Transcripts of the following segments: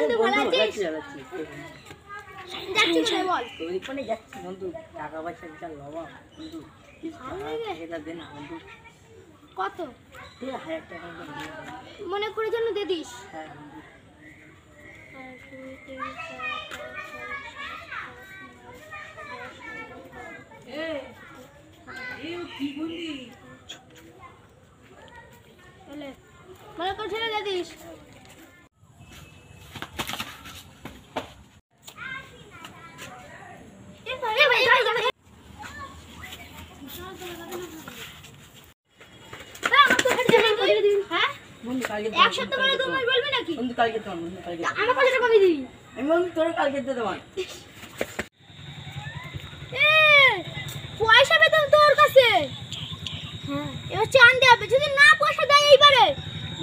বন্ধু ভালো আছিস? যাচ্ছি বল। ওইখানে যাচ্ছি বন্ধু, টাকা পয়সা বিশাল অভাব বন্ধু, টাকা দে না বন্ধু। কত? 1000 টাকা মনে করে জন্য দিয়ে দিস। হ্যাঁ বন্ধু। মনে করে ছেড়ে দিয়ে দিস। এক সপ্তাহ পরে তোমার বলবি নাকি? বন্ধু কালকে তোমার, বন্ধু কালকে আমার পয়সাটা কমে দিবি। আমি বন্ধু তোর কালকে দিয়ে তোমার। পয়সা পেতাম তোর কাছে। হ্যাঁ, এবার চাঁদে হবে। যদি না পয়সা দেয় এইবারে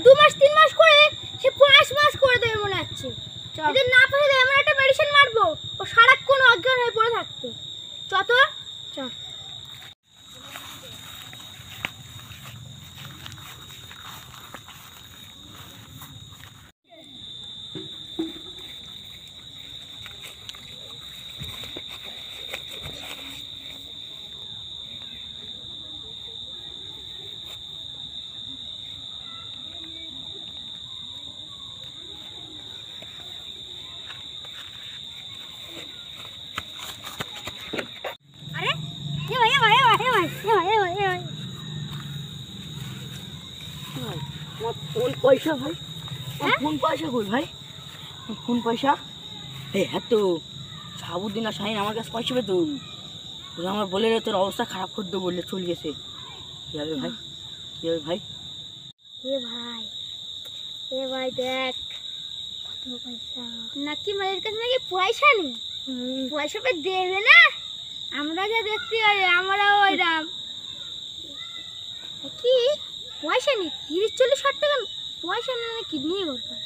2 মাস 3 মাস করে সে 5 মাস করে দেবে মনে হচ্ছে। যদি না পয়সা দেয় এমন একটা মেডিসিন মারবো ও সারাক্ষণ অজ্ঞান হয়ে পড়ে থাকবে। চত চ। কোন পয়সা ভাই? কোন পয়সা কই ভাই? কোন পয়সা? হ্যাঁ তো সাবুদ্দিন আর শাহিন আমার কাছে পয়সা পেতো। ওরা আমার বলে রে তোর অবস্থা খারাপ করে দেবো বললে চলে গেছে। কি হবে ভাই? কি হবে ভাই? এ ভাই দেখ কত পয়সা নাকি মায়ের কাছে নাকি পয়সা নেই। পয়সা পে দেবে না, আমরা যা দেখতে পাই আমরাও ওইরাম। কি পয়সা নেই? 30-40 টাকা পয়সা না কিডনি দরকার।